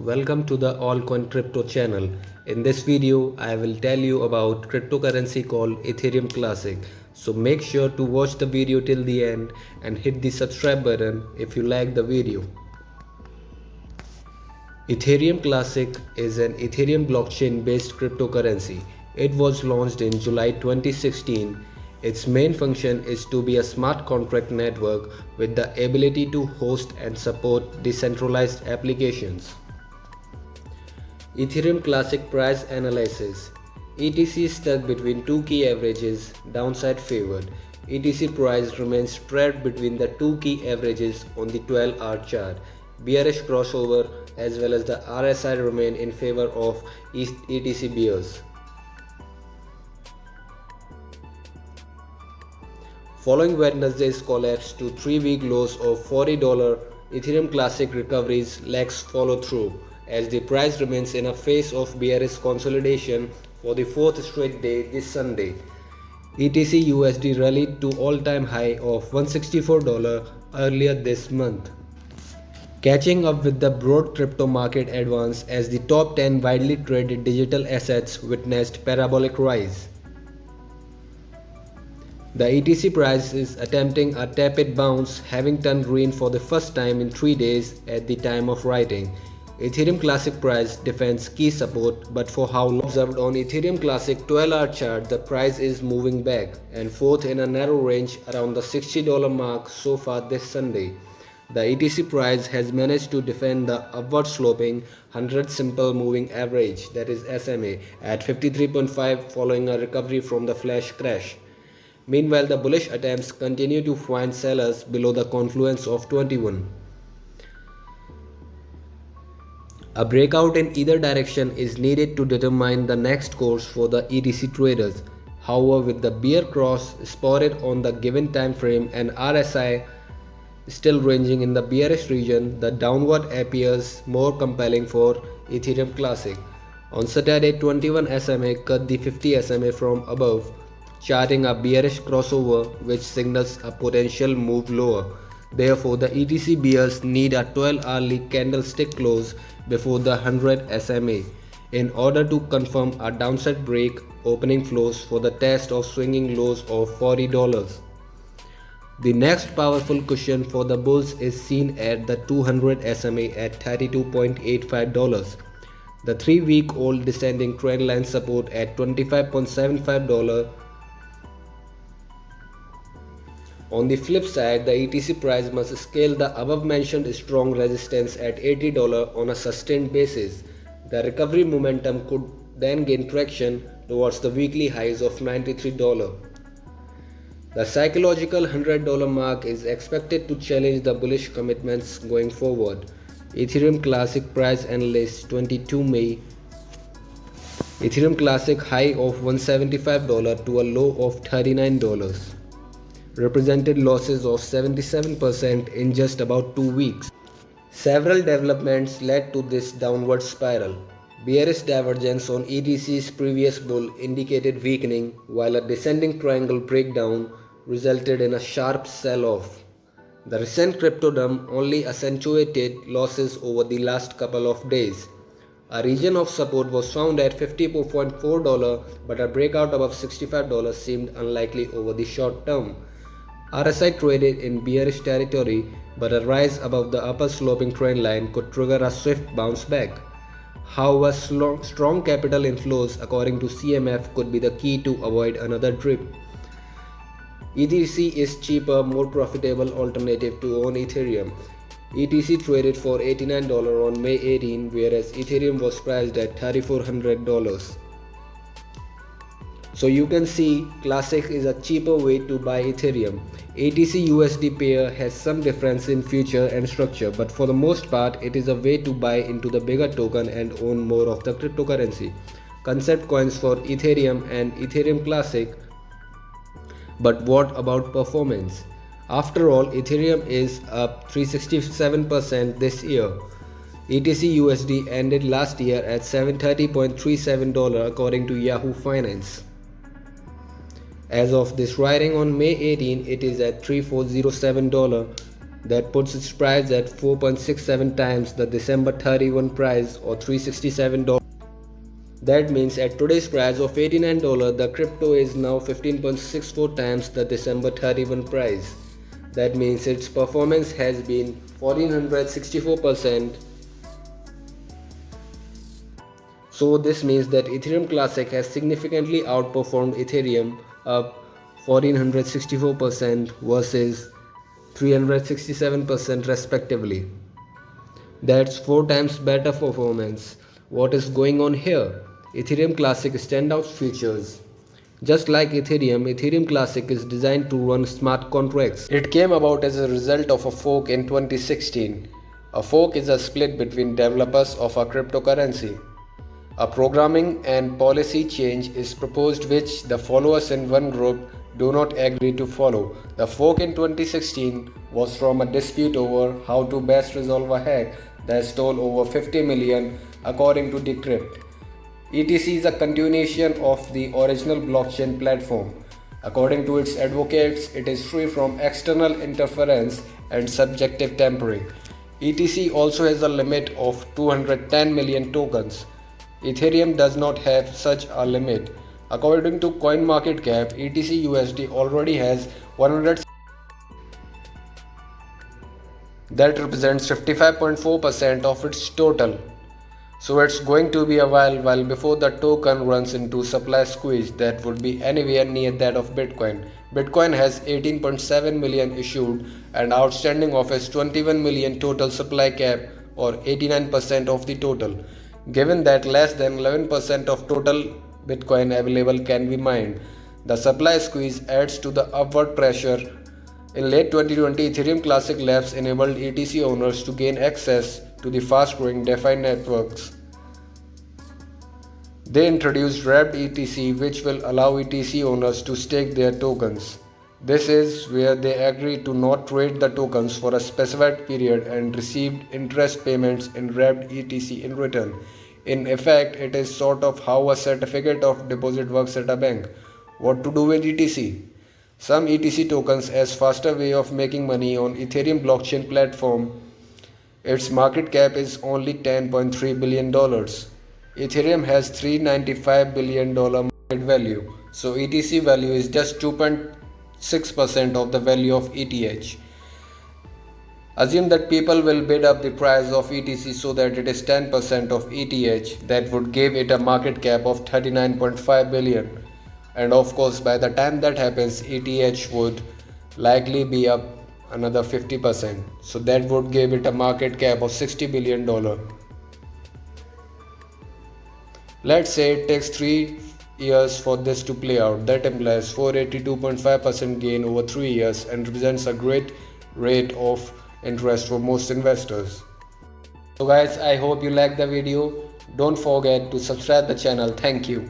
Welcome to the Allcoin Crypto channel. In this video, I will tell you about cryptocurrency called Ethereum Classic. So make sure to watch the video till the end and hit the subscribe button if you like the video. Ethereum Classic is an Ethereum blockchain based cryptocurrency. It was launched in July 2016. Its main function is to be a smart contract network with the ability to host and support decentralized applications. Ethereum Classic Price Analysis. ETC stuck between two key averages, downside favored. ETC price remains spread between the two key averages on the 12-hour chart. Bearish crossover as well as the RSI remain in favor of ETC bears. Following Wednesday's collapse to 3-week lows of $40, Ethereum Classic recoveries lacks follow-through as the price remains in a phase of bearish consolidation for the fourth straight day this Sunday. ETC USD rallied to all-time high of $164 earlier this month, catching up with the broad crypto market advance as the top 10 widely traded digital assets witnessed parabolic rise. The ETC price is attempting a tepid bounce, having turned green for the first time in 3 days at the time of writing. Ethereum Classic price defends key support, but for how long? Observed on Ethereum Classic 12-hour chart, the price is moving back and forth in a narrow range around the $60 mark so far this Sunday. The ETC price has managed to defend the upward sloping 100 simple moving average, that is SMA, at 53.5 following a recovery from the flash crash. Meanwhile, the bullish attempts continue to find sellers below the confluence of 21. A breakout in either direction is needed to determine the next course for the ETC traders. However, with the bear cross spotted on the given time frame and RSI still ranging in the bearish region, the downward appears more compelling for Ethereum Classic. On Saturday, 21 SMA cut the 50 SMA from above, charting a bearish crossover which signals a potential move lower. Therefore, the ETC bears need a 12-hourly candlestick close before the 100 SMA in order to confirm a downside break, opening flows for the test of swinging lows of $40. The next powerful cushion for the bulls is seen at the 200 SMA at $32.85. The 3-week-old descending trendline support at $25.75. On the flip side, the ETC price must scale the above-mentioned strong resistance at $80 on a sustained basis. The recovery momentum could then gain traction towards the weekly highs of $93. The psychological $100 mark is expected to challenge the bullish commitments going forward. Ethereum Classic Price Analyst 22 May. Ethereum Classic high of $175 to a low of $39. Represented losses of 77% in just about 2 weeks. Several developments led to this downward spiral. Bearish divergence on ETC's previous bull indicated weakening, while a descending triangle breakdown resulted in a sharp sell-off. The recent crypto dump only accentuated losses over the last couple of days. A region of support was found at $54.4, but a breakout above $65 seemed unlikely over the short term. RSI traded in bearish territory, but a rise above the upper sloping trend line could trigger a swift bounce back. However, strong capital inflows, according to CMF, could be the key to avoid another dip. ETC is cheaper, more profitable alternative to own Ethereum. ETC traded for $89 on May 18, whereas Ethereum was priced at $3,400. So you can see Classic is a cheaper way to buy Ethereum. ETC USD pair has some difference in feature and structure, but for the most part it is a way to buy into the bigger token and own more of the cryptocurrency. Concept coins for Ethereum and Ethereum Classic. But what about performance? After all, Ethereum is up 367% this year. ETC USD ended last year at $730.37 according to Yahoo Finance. As of this writing on May 18, it is at $3,407. That puts its price at 4.67 times the December 31 price or $367. That means at today's price of $89, the crypto is now 15.64 times the December 31 price. That means its performance has been 1464%. So this means that Ethereum Classic has significantly outperformed Ethereum, up 1464% versus 367% respectively. That's 4 times better performance. What is going on here? Ethereum Classic standout features. Just like Ethereum, Ethereum Classic is designed to run smart contracts. It came about as a result of a fork in 2016. A fork is a split between developers of a cryptocurrency. A programming and policy change is proposed which the followers in one group do not agree to follow. The fork in 2016 was from a dispute over how to best resolve a hack that stole over 50 million according to Decrypt. ETC is a continuation of the original blockchain platform. According to its advocates, it is free from external interference and subjective tampering. ETC also has a limit of 210 million tokens. Ethereum does not have such a limit. According to CoinMarketCap, ETC USD already has 100. That represents 55.4% of its total. So it's going to be a while before the token runs into supply squeeze that would be anywhere near that of Bitcoin. Bitcoin has 18.7 million issued and outstanding of its 21 million total supply cap, or 89% of the total. Given that less than 11% of total Bitcoin available can be mined, the supply squeeze adds to the upward pressure. In late 2020, Ethereum Classic Labs enabled ETC owners to gain access to the fast-growing DeFi networks. They introduced Wrapped ETC, which will allow ETC owners to stake their tokens. This is where they agree to not trade the tokens for a specified period and received interest payments in Wrapped ETC in return. In effect, it is sort of how a certificate of deposit works at a bank. What to do with ETC? Some ETC tokens as faster way of making money on Ethereum blockchain platform. Its market cap is only $10.3 billion. Ethereum has $395 billion market value. So ETC value is just 2.6% of the value of ETH. Assume that people will bid up the price of ETC so that it is 10% of ETH. That would give it a market cap of 39.5 billion. And of course, by the time that happens, ETH would likely be up another 50%. So that would give it a market cap of $60 billion. Let's say it takes 3 years for this to play out. That implies 482.5% gain over 3 years and represents a great rate of interest for most investors. So guys, I hope you liked the video. Don't forget to subscribe the channel. Thank you.